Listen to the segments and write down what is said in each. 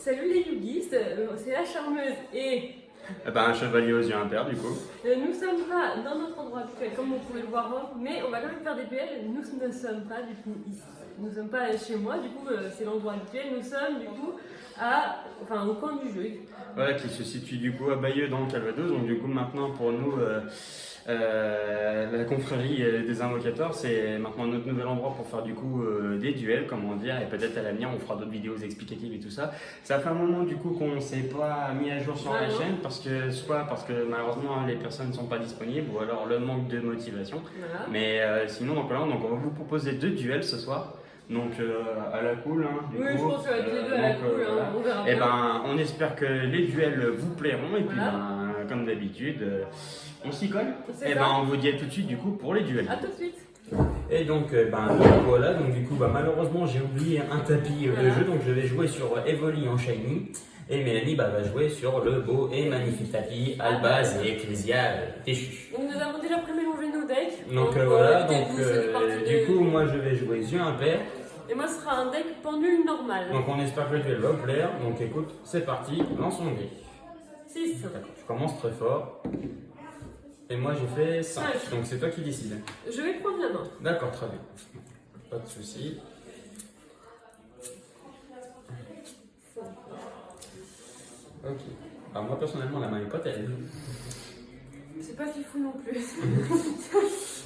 Salut les yogistes, c'est la charmeuse et Un chevalier aux yeux impairs du coup. nous sommes pas dans notre endroit actuel comme vous pouvez le voir, hein, mais on va quand même faire des duels. Nous ne sommes pas du coup ici, nous ne sommes pas chez moi, du coup c'est l'endroit actuel. Nous sommes du coup au coin du jeu. Voilà, qui se situe du coup à Bayeux dans le Calvados. Donc du coup maintenant pour nous, la confrérie des invocateurs, c'est maintenant notre nouvel endroit pour faire du coup des duels, comment dire, et peut-être à l'avenir on fera d'autres vidéos explicatives et tout ça. Ça fait un moment du coup qu'on ne s'est pas mis à jour sur la chaîne parce que malheureusement les personnes ne sont pas disponibles ou alors le manque de motivation. Voilà. Mais sinon donc voilà, donc on va vous proposer 2 duels ce soir. Donc à la cool, hein, du oui, coup, je pense que ça va être les deux à la cool, voilà. on verra Et bien. on espère que les duels vous plairont et puis Voilà. comme d'habitude, on s'y colle. C'est Et ça. on vous dit à tout de suite du coup pour les duels. A tout de suite. Et donc voilà, donc du coup malheureusement j'ai oublié un tapis de jeu, donc je vais jouer sur Evoli en Shiny. Et Mélanie va jouer sur le beau et magnifique tapis Albaz et Ecclesia déchu. Donc nous avons déjà pré-mélangé nos decks. Donc voilà, du coup moi je vais jouer yeux impairs. Et moi ce sera un deck pendule normal. Donc on espère que le duel va vous plaire. Donc écoute, c'est parti, lançons le dé. 6. D'accord, je commence très fort. Et moi j'ai fait 5. Donc c'est toi qui décides. Je vais prendre la main. D'accord, très bien. Pas de soucis. Ok. Alors moi personnellement la main est pas terrible. C'est pas fifou non plus.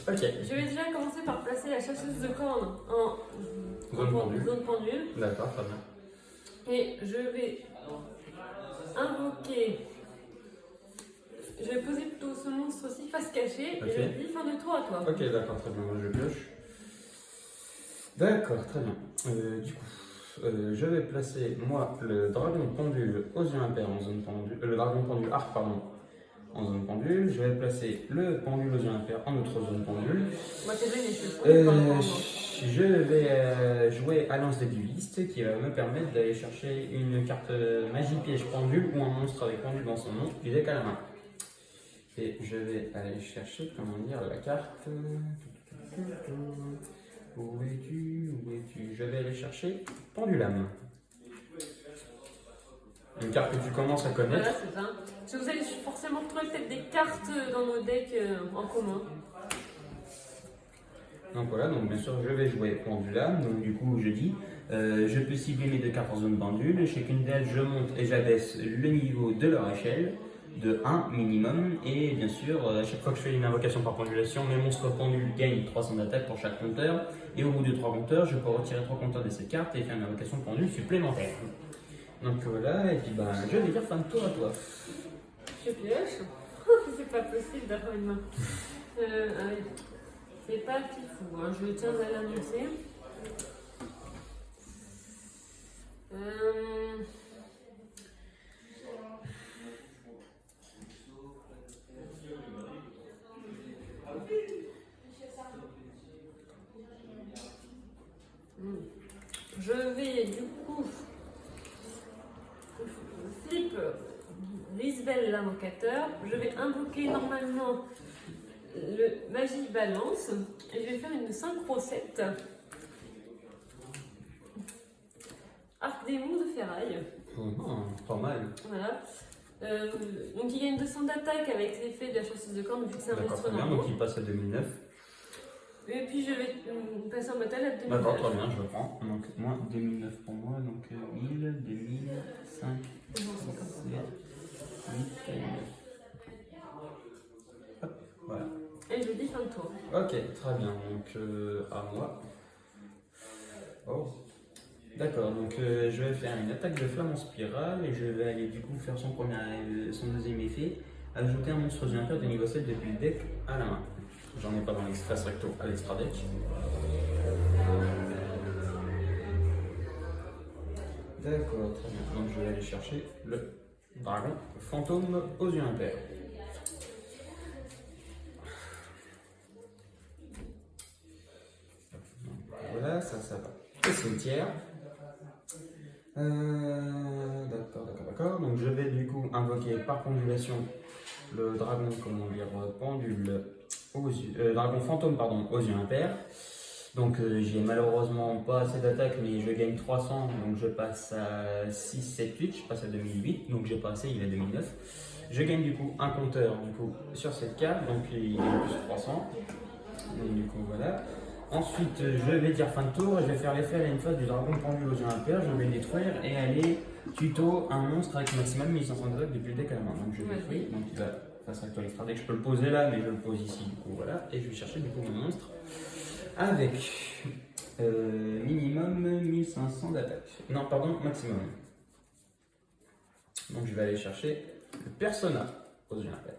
Ok. Je vais déjà commencer par placer la chasseuse de cornes en zone pendule. D'accord, très bien. Et je vais invoquer. Je vais poser plutôt ce monstre aussi face cachée. Ok. Et je dis fin de tour à toi. Ok, d'accord, très bien. Moi je pioche. D'accord, très bien. Du coup, je vais placer moi le dragon pendule aux yeux impairs en zone pendule. Le dragon pendule arc, pardon, en zone pendule. Je vais placer le pendule aux yeux impairs en autre zone pendule. Moi, t'es les cheveux. Je vais jouer Alliance des duelistes qui va me permettre d'aller chercher une carte magie piège pendule ou un monstre avec pendule dans son nom du deck à la main. Et je vais aller chercher, comment dire, la carte. Où es-tu? Où es-tu? Je vais aller chercher Pendulum. Une carte que tu commences à connaître. Voilà, c'est ça. Parce que vous allez forcément trouver peut-être des cartes dans nos decks en commun. Donc voilà, donc bien sûr je vais jouer Pendulum. Donc du coup je dis, je peux cibler mes 2 cartes en zone pendule. Chacune d'elles, je monte et j'abaisse le niveau de leur échelle de 1 minimum. Et bien sûr, à chaque fois que je fais une invocation par pendulation, mes monstres pendules gagnent 300 d'attaque pour chaque compteur. Et au bout de 3 compteurs, je peux retirer 3 compteurs de cette carte et faire une invocation pendule supplémentaire. Donc voilà, et puis je vais dire fin de tour à toi. Je pioche. C'est pas possible d'avoir une main. C'est pas fifou, hein. Je tiens à l'annoncer. Je vais du coup flip Lisbeth l'invocateur. Je vais invoquer normalement le magie balance et je vais faire une synchro 7. Arc démon de ferraille. Pas mal. Voilà. Donc il gagne 200 d'attaque avec l'effet de la chasseuse de cornes vu que c'est un D'accord, monstre très bien, normand. donc il passe à 2009. Et puis je vais passer en bataille à 2009. D'accord, très bien, je le prends. Donc moi, 2009 pour moi, donc 1000, 2000, 5, 6, 7, 8, 9. Hop, voilà. Et je dis fin de tour. Ok, très bien, donc à moi. Oh. D'accord, donc je vais faire une attaque de flamme en spirale et je vais aller du coup faire son deuxième effet, ajouter un monstre aux impairs de niveau 7 depuis le deck à la main. J'en ai pas dans l'espace recto à l'extra deck. D'accord, très bien. Donc je vais aller chercher le dragon fantôme aux yeux impairs. Voilà, ça va. Le cimetière. D'accord. Donc je vais du coup invoquer par pendulation le dragon, comment dire, pendule aux yeux, dragon fantôme pardon, aux yeux impairs. Donc j'ai malheureusement pas assez d'attaque, mais je gagne 300, donc je passe à 6, 7, 8, je passe à 2008, donc j'ai pas assez, il est 2009. Je gagne du coup un compteur du coup, sur cette carte, donc il est plus 300. Donc du coup voilà. Ensuite je vais dire fin de tour, je vais faire l'effet à une phase du dragon pendu aux yeux impairs, je vais le détruire et aller tuto un monstre avec maximum 1500 d'attaque depuis le deck à la main. Donc je détruis, donc il va face à toi extra deck, je peux le poser là, mais je le pose ici du coup voilà. Et je vais chercher du coup mon monstre avec minimum 1500 d'attaque. Non pardon, maximum. Donc je vais aller chercher le persona aux yeux impairs.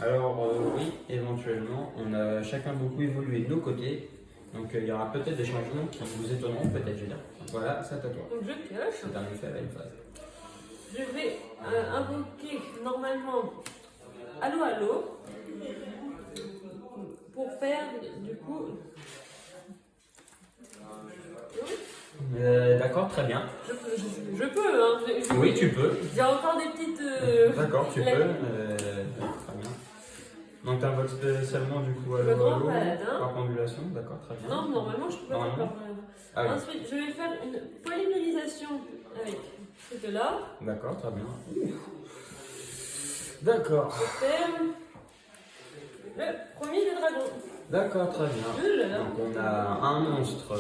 Alors oui, éventuellement, on a chacun beaucoup évolué de nos côtés, donc il y aura peut-être des changements qui vous étonneront, peut-être, je veux dire. Voilà, c'est à toi. Donc je pioche. C'est un effet à une phase. Je vais invoquer normalement Allo Allo pour faire du coup. D'accord, très bien. Je peux, hein. Oui, tu peux. J'ai encore des petites. D'accord, tu peux. Très bien. Donc tu invoques spécialement du coup Le grand Allo paladin. par pendulation, d'accord, très bien. Non, normalement je peux pas faire Normalement. par paladin. Ah oui, Ensuite, je vais faire une polymérisation avec ce là. d'accord, très bien. D'accord. Je ferme le premier des dragons. D'accord, très bien. Donc on a un monstre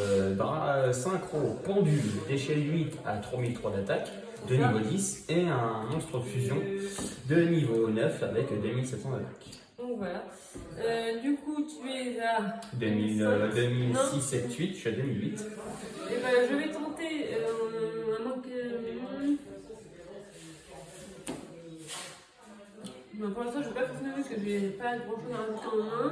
synchro pendule d'échelle 8 à 3003 d'attaque de niveau 10 et un monstre de fusion de niveau 9 avec 2700 d'attaque. Donc voilà. Du coup, tu es à 2006, 7, 8, je suis à 2008. Et ben, je vais tenter un manque. Non, pour l'instant, je ne vais pas fonctionner parce que j'ai pas grand chose à rajouter en main.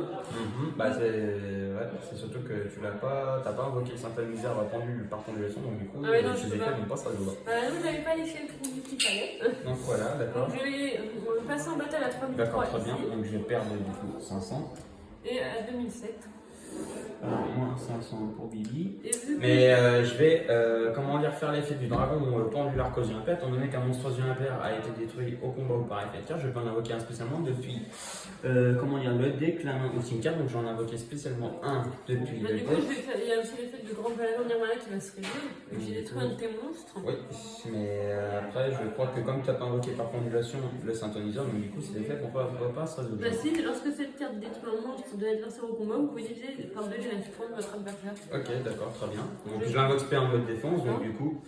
Bah c'est surtout que tu l'as pas, t'as pas invoqué le Saint Misère pendule par pendulation, donc du coup, Ah ouais, non, tes je peux effets pas. vont pas se résoudre. Vous n'avez pas l'échelle qu'il fallait. Donc voilà, d'accord. Donc je vais passer en bataille à 3003 D'accord, très bien. ici. Donc je vais perdre du coup 500. Et à 2007. Alors, moins 500 pour Billy. Et vu que Mais je vais, comment dire, faire l'effet du dragon pendulaire qu'aux yeux impairs, étant donné qu'un monstre aux yeux impairs a été détruit au combat ou par effet de tir, je peux en invoquer un spécialement depuis, comment dire, le deck, la main ou cimetière, donc j'en ai invoqué spécialement un depuis bah, le du coup, deck. il y a aussi l'effet du grand paladin Nirvana qui va se réveiller. J'ai détruit un de tes monstres. Oui, mais après, je crois que comme tu n'as pas invoqué par pendulation le synthoniseur, donc du coup, cet effet ne va pas se résoudre. Bah si, lorsque cette carte détruit un monstre de l'adversaire au combat, vous pouvez diviser par 2 la défense de votre adversaire. Ok, d'accord, très bien. Donc je l'invoque spé en mode défense, donc du coup,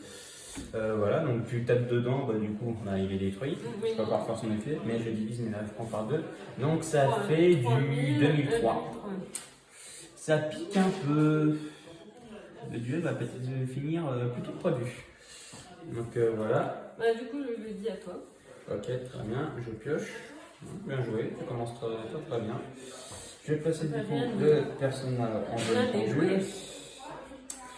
voilà, donc tu tapes dedans, bah, du coup, bah, il est détruit. Oui. Je peux pas faire son effet, mais je divise, mais là je prends par 2. Donc ça 3 fait 000, du 2003. Ça pique un peu. Le duel va peut-être finir plutôt que prévu. Donc voilà. Bah du coup, je le dis à toi. Ok, très bien, je pioche. Bien joué, tu commences très bien. Je vais placer du coup le personnage en jeu.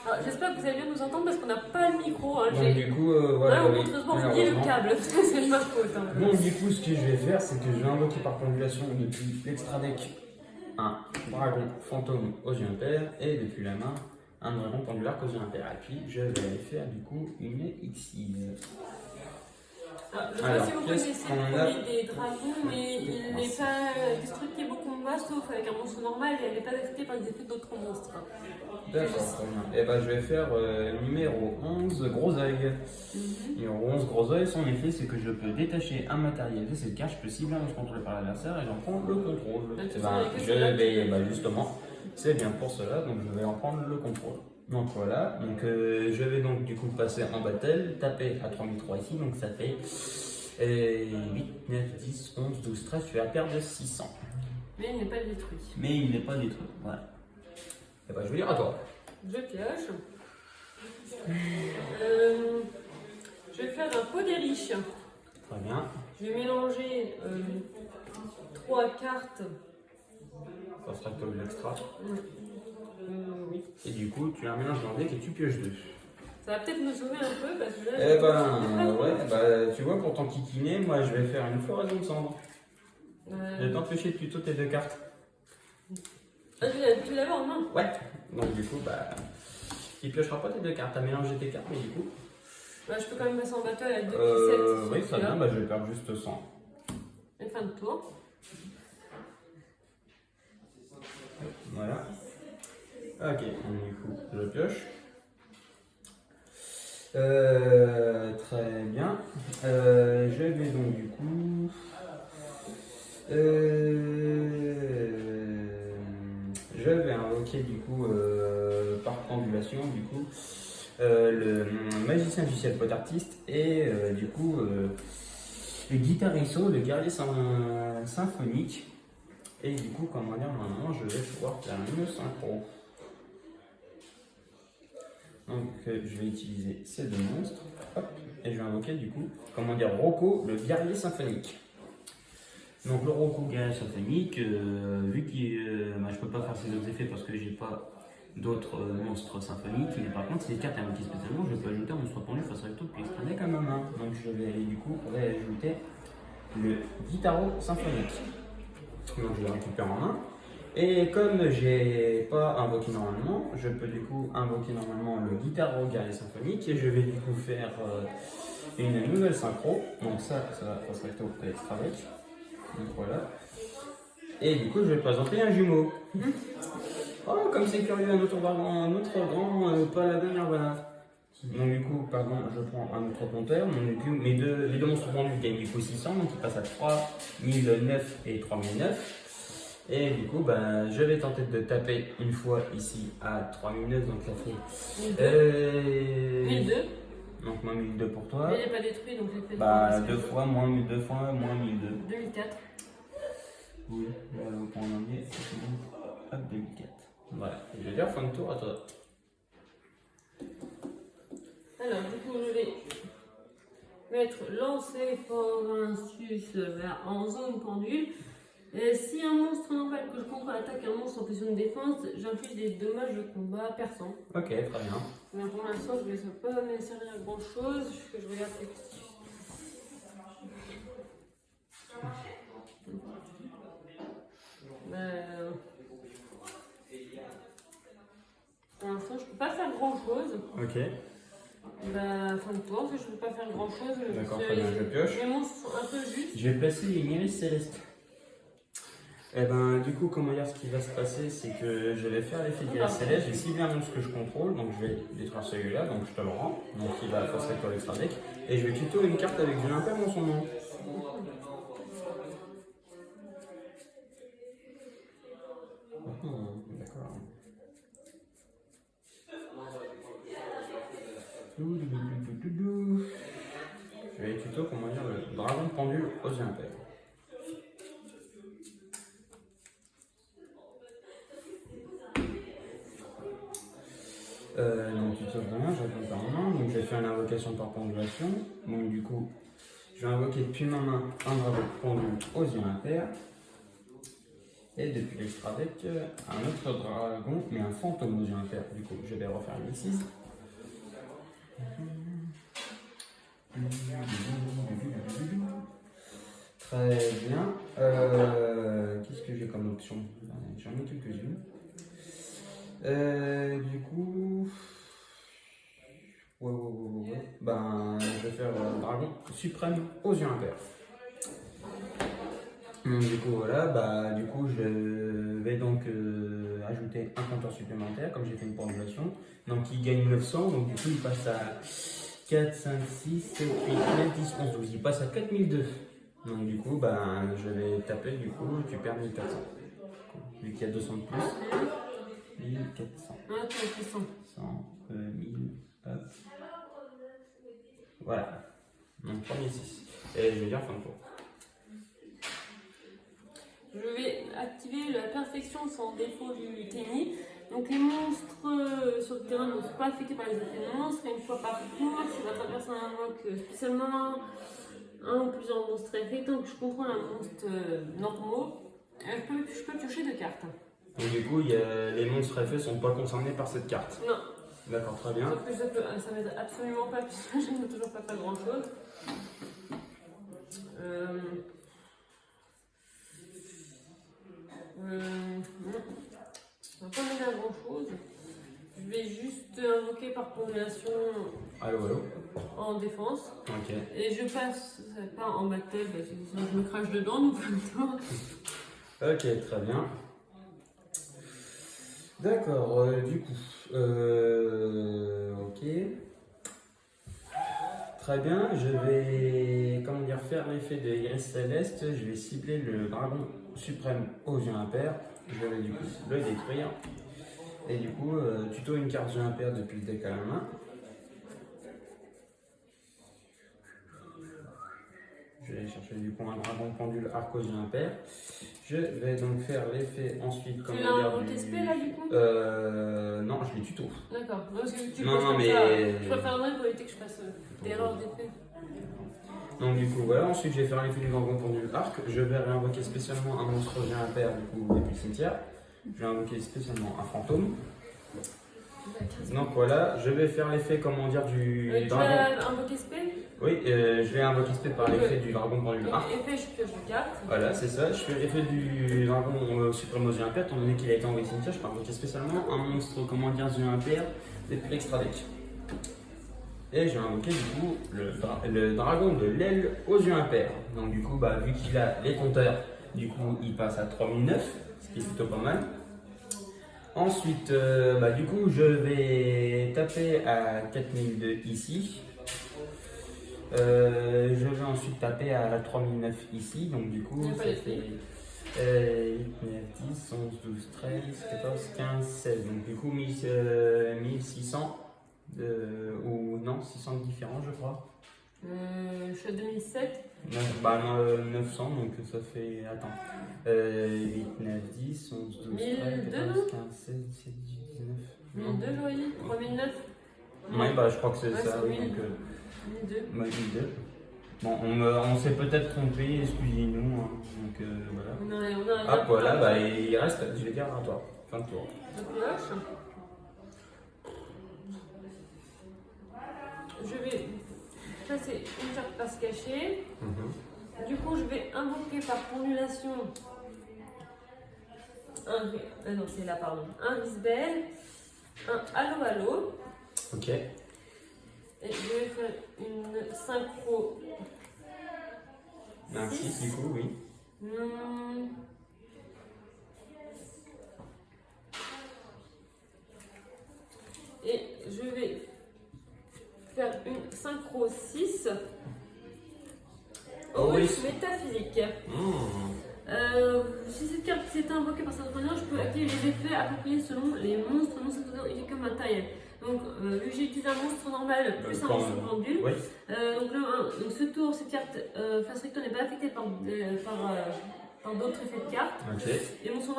Alors, j'espère que vous allez bien nous entendre parce qu'on n'a pas le micro. Hein, Donc du coup, voilà, oui, on oublie le câble, c'est de ma faute. Hein. Donc du coup, ce que je vais faire, c'est que je vais invoquer par pendulation depuis l'extra deck un dragon fantôme aux yeux impairs et depuis la main un dragon pendulaire aux yeux impairs. Et puis je vais aller faire du coup une Xyz. Je ne sais pas Alors, si vous qu'est-ce connaissez qu'on le a? premier des dragons, mais il n'est pas destructible au combat sauf avec un monstre normal et elle n'est pas affectée par les effets d'autres monstres. D'accord, très bien. Et ben je vais faire numéro 11, gros œil. Numéro 11, gros œil, son effet c'est que je peux détacher un matériel de cette carte, je peux cibler un monstre contrôlé par l'adversaire et j'en prends le contrôle. Donc, Et ben, je vais, justement, c'est bien pour cela, donc je vais en prendre le contrôle. Donc voilà, donc je vais donc du coup passer en battle, taper à 3003 ici, donc ça fait 8, 9, 10, 11, 12, 13, tu vas perdre 600. Mais il n'est pas détruit. Mais il n'est pas détruit, voilà. Et ben je vais dire à toi. Je pioche. Je vais faire un pot des riches. Très bien. Je vais mélanger 3 cartes. Ça sera comme l'extra. Oui. Et du coup, tu as un mélange dans le deck et tu pioches 2. Ça va peut-être me sauver un peu parce que là. Eh ben, ouais, bah tu vois, pour ton kikiner, moi je vais faire une floraison de cendres. Je vais t'empêcher de tuto tes 2 cartes. Ah, tu l'avais en main? Ouais. Donc du coup, bah, il piochera pas tes 2 cartes. T'as mélangé tes cartes, mais du coup. Bah, je peux quand même passer en battle avec 2 Oui, très bien, bah je vais perdre juste 100. Et fin de tour. Voilà. Ok, donc, du coup, je pioche. Très bien. Je vais donc du coup. Je vais invoquer du coup par pendulation du coup le magicien du ciel pot artiste et du coup le guitarisso, le guerrier symphonique. Et du coup, comment dire, normalement, je vais pouvoir faire une synchro. Donc, je vais utiliser ces deux monstres. Hop, et je vais invoquer du coup, comment dire, Rocco, le guerrier symphonique. Donc, le Rocco, guerrier symphonique, vu que je peux pas faire ces autres effets parce que j'ai pas d'autres monstres symphoniques, mais par contre, ces cartes invoquées spécialement, je peux ajouter un monstre pendu face recto puis extra deck à ma main. Donc, je vais du coup ajouter le guitaro symphonique. Donc je le récupère en main. Et comme j'ai pas invoqué normalement, je peux du coup invoquer normalement le guitaro guerrier symphonique et je vais du coup faire une nouvelle synchro. Donc ça va face recto et extra deck. Donc voilà. Et du coup je vais présenter un jumeau. Oh comme c'est curieux, un autre grand paladin Nirvana. Donc du coup, pardon, je prends un autre compteur. Donc, du coup, les deux monstres pendus gagnent du coup 600, donc ils passent à 3009 et 3009. Et du coup, ben, je vais tenter de taper une fois ici à 3009, donc ça fait 1002. Donc moins 1002 pour toi. Mais il n'est pas détruit, donc j'ai fait deux fois moins 1002. 2004. Oui, voilà, au point entier. Hop, 2004. Voilà, je vais dire fin de tour à toi. Alors, du coup, je vais mettre lancer Forinsus en zone pendule. Et si un monstre normal que je contrôle attaque un monstre en position de défense, j'inflige des dommages de combat perçants. Ok, très bien. Mais pour l'instant, je ne vais pas me servir à grand chose. Je regarde pour l'instant, je peux pas faire grand chose. Ok. Fin de tour, je peux pas faire grand chose. D'accord, très bien, je pioche. Les monstres sont un peu justes. Je vais placer une iris céleste. Et ben du coup, comment dire, ce qui va se passer, c'est que je vais faire l'effet d'iris céleste. J'ai ciblé un monstre que je contrôle, donc je vais détruire celui-là, donc je te le rends. Donc il va face recto l'extra deck. Et je vais tuto une carte avec du impair dans son nom. D'accord. Je vais tuto, comment dire, le dragon pendule aux yeux impairs. Donc tuto vraiment, j'attends par main, donc je vais faire une invocation par pendulation. Donc du coup, je vais invoquer depuis ma main un dragon pendule aux yeux impairs. Et depuis l'extra deck, un autre dragon, mais un fantôme aux yeux impairs. Du coup, je vais refaire une 6. Très bien. Qu'est-ce que j'ai comme option? J'en ai quelques-unes. Du coup. Ouais. Ben, je vais faire dragon suprême aux yeux impairs. Du coup, voilà. Bah, du coup, je vais donc ajouter un compteur supplémentaire, comme j'ai fait une pendulation. Donc, il gagne 900. Donc, du coup, il passe à 4, 5, 6, 7, 8, 9, 10, 11, 12. Il passe à 4002. Donc, du coup, ben, je vais taper. Du coup, tu perds 1400. Vu qu'il y a 200 de plus. 1400. 100, 1000, hop. Voilà. Donc, premier 6. Et je vais dire fin de tour. Je vais activer la perfection sans défaut du tennis. Donc les monstres sur le terrain ne sont pas affectés par les effets de monstres. Et une fois par tour, si votre adversaire invoque spécialement un ou plusieurs monstres affectés, donc je contrôle un monstre normaux, je peux piocher 2 cartes. Donc du coup, les monstres effets ne sont pas concernés par cette carte. Non. D'accord, très bien. Sauf que ça m'aide absolument pas puisque je n'ai toujours pas fait grand chose. Ça va pas m'aider à grand chose. Je vais juste invoquer par pendulation Allô. en défense. Ok. Et je passe pas en battle parce que sinon je me crache dedans, donc fin de tour. Ok, très bien. D'accord, du coup, ok. Très bien, je vais, comment dire, faire l'effet de Iris Céleste. Je vais cibler le dragon suprême aux yeux impairs. Je vais du coup le détruire. Et du coup, tuto une carte jeu impair depuis le deck à la main. Je vais aller chercher du coup un dragon pendule arc aux yeux impairs. Je vais donc faire l'effet ensuite. Tu l'as invoqué SP là du coup? Non, je l'ai tuto. D'accord. Parce que tu Non, poses non, comme mais. ça, je préférerais pour éviter que je fasse d'erreur d'effet. Donc du coup voilà, ensuite je vais faire l'effet du dragon pendule arc. Je vais réinvoquer spécialement un monstre aux yeux impairs du coup depuis le cimetière. Je vais invoquer spécialement un fantôme. Donc voilà, je vais faire l'effet, comment dire, du Tu dragon. as invoqué SP? Oui, je vais invoquer spé par l'effet du dragon pendule arc. Effet, je pioche une carte. Voilà, c'est ça. Je fais l'effet du dragon suprême aux yeux impairs, étant donné qu'il a été envoyé cimetière, je peux invoquer spécialement un monstre, comment dire, yeux impairs depuis l'extra deck. Et je vais invoquer du coup le dragon de l'aile aux yeux impairs. Donc du coup, bah, vu qu'il a les compteurs, du coup il passe à 3009, ce qui est plutôt pas mal. Ensuite, bah, du coup, je vais taper à 4002 ici. Je vais ensuite taper à 3009 ici. Donc du coup, ça fait 8, 9, 10, 11, 12, 13, 14, 15, 16. Donc du coup, 1600. Ou non, 600 différents, je crois. Je suis à 2007. Bah non, 900, donc ça fait. Attends. 8, 9, 10, 11, 12, 13, 14, 15, 16, 17, 18, 19. 1002, j'aurais dit 3009. Oui, bah je crois que c'est Ouais, ça. c'est Oui, 1002. Bah, 1002. Bon, on s'est peut-être trompé, excusez-nous. Hein, donc voilà. On a Hop, voilà, bah il reste, je vais dire à toi. Fin de tour. Je vais placer une carte passe cachée. Du coup, je vais invoquer par formulation non, c'est là, pardon. Un Visbel, un Allo Allo. Ok. Et je vais faire une synchro. Un 6 du coup, oui. Et je vais faire une synchro 6. Horus métaphysique. Si cette carte s'est invoquée par cette manière, je peux activer les effets appropriés selon les monstres non identifiés comme matériel. Donc, vu que j'utilise un monstre normal plus un monstre pendule, oui. donc ce tour, cette carte face recto n'est pas affectée par d'autres effets de cartes. Ok. Et mon son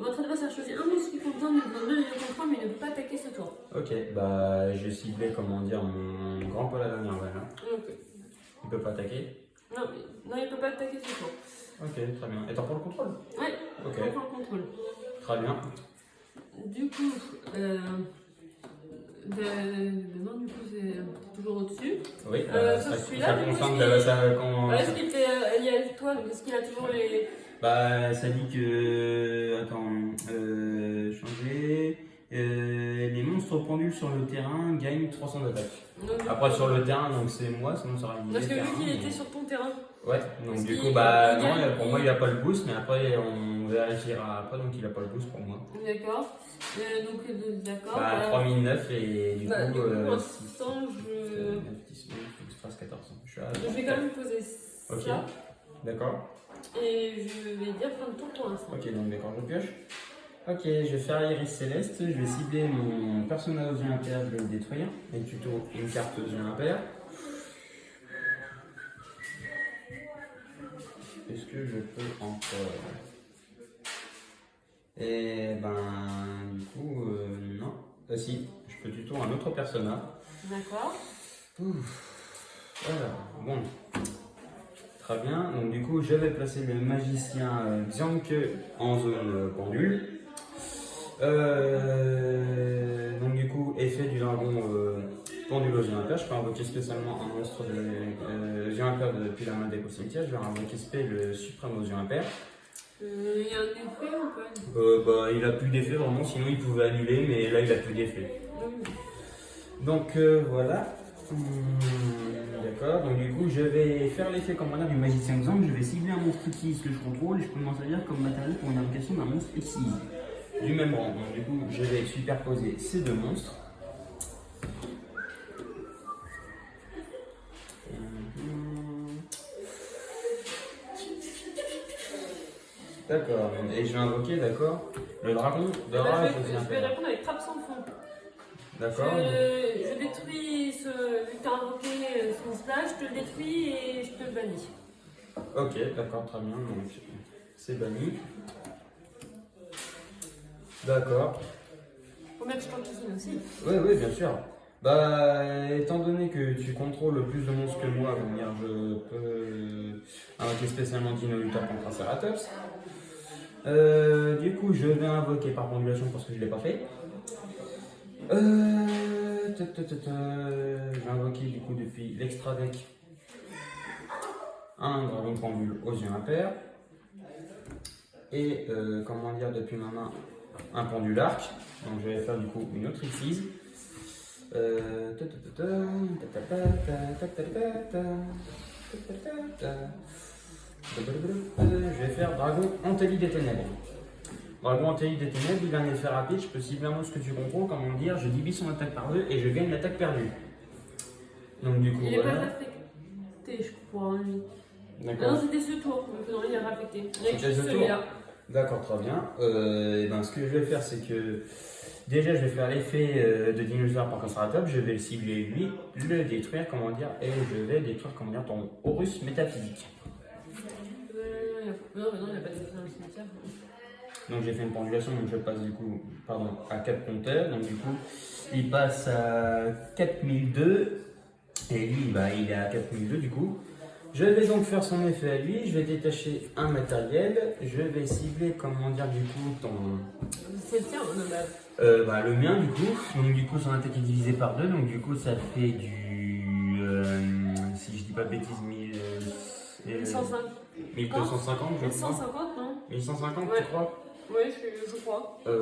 votre adversaire choisit un monstre qui contient une zone de contrôle, mais il ne peut pas attaquer ce tour. Ok, bah je ciblais, comment dire, mon grand paladin nerval. Ok. Il peut pas attaquer? Non, il ne peut pas attaquer ce tour. Ok, très bien. Et t'en prends le contrôle? Ouais, ok. on prend le contrôle. Très bien. Du coup, non, du coup, c'est toujours au-dessus. Oui, celui-là, ça concerne ça. Est-ce qu'il était lié à toi? Est-ce qu'il a toujours les. Bah, ça dit que. Attends, changer. Les monstres pendules sur le terrain gagnent 300 d'attaque. Après, sur le terrain, donc c'est moi, sinon ça aurait été. Parce que vu qu'il était sur ton terrain. Ouais, donc du coup, bah non, pour moi il a pas le boost, mais après on vérifiera après, donc il a pas le boost pour moi. D'accord. D'accord. Bah 3009 et du coup. Pour l'instant, 9, 10, 12, 13, 14. Je vais quand même poser ça. Ok, d'accord. Et je vais dire fin de tour pour l'instant. Ok, donc d'accord, je pioche. Ok, je vais faire Iris Céleste, je vais cibler mon personnage aux yeux impairs, je vais le détruire. Et tuto une carte aux yeux impairs. Est-ce que je peux encore? Et ben, du coup, non. Si, je peux tuto un autre personnage. D'accord. Voilà, bon. Très bien, donc du coup, je vais placer le magicien Xianke en zone pendule. Donc du coup, effet du dragon pendule aux yeux impairs, je peux invoquer spécialement un monstre de yeux impairs depuis la main des cimetière. Je vais invoquer spé le suprême aux yeux impairs. Il y a un effet ou pas? Bah, il a plus d'effet vraiment, sinon il pouvait annuler, mais là il a plus d'effet. Donc voilà. D'accord, donc du coup je vais faire l'effet comme manière du magicien Xang. Je vais cibler un monstre X que je contrôle et je peux m'en servir comme matériel pour une invocation d'un monstre X. du même rang. Donc du coup, je vais superposer ces deux monstres. D'accord, et je vais invoquer, d'accord, le dragon de rage. Je vais répondre avec trappe sans fond. D'accord. Je détruis ce. Vu que tu as invoqué son splash, je te le détruis et je te le bannis. Ok, d'accord, très bien. Donc, c'est banni. D'accord. Faut bien que je t'enquiquine aussi. Oui, bien sûr. Bah, étant donné que tu contrôles plus de monstres que moi, je peux invoquer spécialement Dino Luther contre Triceratops. Du coup, je vais invoquer par pendulation parce que je ne l'ai pas fait. Je vais invoquer du coup depuis l'extra deck un dragon pendule aux yeux impairs. Et comment dire, depuis ma main, un pendule arc. Donc je vais faire du coup une autre Xyz. Je vais faire Dragon Antélie des Ténèbres. Dragon Antélie des Ténèbres, il a un effet rapide, je peux cibler un monstre que tu contrôles, comment dire, je divise son attaque par 2 et je gagne l'attaque perdue. Donc du coup, il est voilà. pas affecté, je crois, lui. D'accord. Non, c'était ce tour, donc non, il est affecté. C'était ce tour. Celui-là. D'accord, très bien. Et ben, ce que je vais faire, c'est que déjà, je vais faire l'effet de dinosaure par Triceratops, je vais le cibler lui, le détruire, comment dire, et je vais détruire, comment dire, ton Horus métaphysique. Non, il n'y a pas de dessin dans le cimetière. Donc j'ai fait une pendulation, donc je passe du coup, pardon, à 4 compteurs, donc du coup, il passe à 4002, et lui, bah, il est à 4002 du coup. Je vais donc faire son effet à lui, je vais détacher un matériel, je vais cibler, comment dire, du coup, ton... C'est le tien, non, bah, le mien du coup, donc du coup son attaque est divisée par 2, donc du coup ça fait du, si je dis pas de bêtises, 1150. 1250 je crois. 1150, non 1150 ouais. tu crois? Ouais, je crois. Ouais,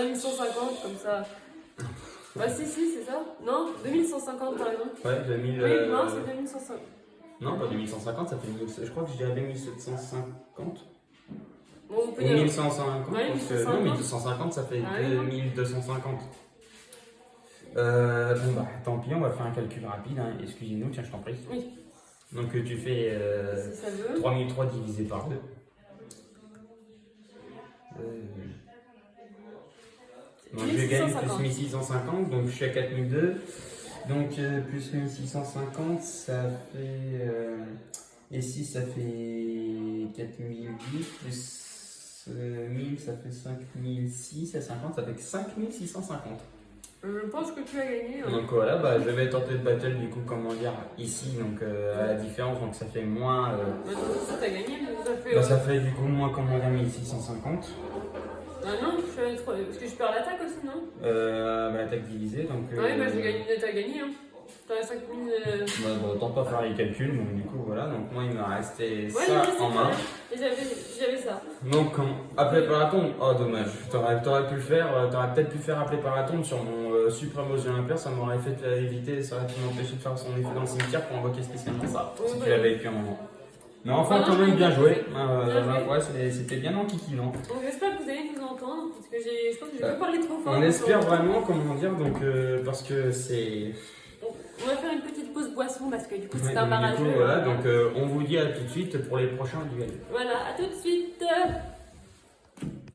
1150, comme ça. Bah si, c'est ça. Non, 2150 par exemple. Ouais, 2000... Oui, non, c'est 2150. Non, pas 2150, ça fait 1000... Je crois que je dirais 2750. Bon, on peut Ou dire... 1150, Ouais, parce que 1250. non, 1250 ça fait Ah, oui, non. 2250. Bon bah tant pis, on va faire un calcul rapide, hein. Excusez-nous, tiens je t'en prie. Oui. Donc tu fais Si ça veut. 3003 divisé par 2. Donc je gagne plus 1650, donc je suis à 4002. Donc plus 1650, ça fait... et si ça fait 4010, plus 1000, ça fait 5006, à 50, ça fait 5650. Je pense que tu as gagné. Hein. Donc voilà, bah, je vais tenter de battle du coup, comment dire, ici, donc à la différence, donc ça fait moins... Ça t'as gagné, mais ça fait... bah, ça fait du coup moins, comment dire, 1650. Ah non, je suis trop... Parce que je perds l'attaque aussi, non Bah, l'attaque divisée, donc... Ouais, bah j'ai gagné, t'as gagné, hein. T'as 5000... Bah, bon, autant pas faire les calculs, donc du coup voilà, donc moi il me restait Ouais, ça en main. Et j'avais ça. Donc appeler par la tombe, oh dommage, t'aurais pu le faire, t'aurais peut-être pu faire appeler par la tombe sur mon suprême aux yeux impairs, ça m'aurait fait éviter, ça aurait pu m'empêcher de faire son effet dans le cimetière pour invoquer spécialement ça, si tu l'avais vécu un moment. Mais enfin quand même bien joué, ouais, c'était bien enquiquinant. Donc j'espère que vous allez vous entendre, parce que je pense que je vais parler trop fort. On espère vraiment, comment dire, donc parce que c'est... On va faire une petite pause boisson parce que du coup c'est Ouais, un barrage. voilà, donc on vous dit à tout de suite pour les prochains duels. Voilà, à tout de suite.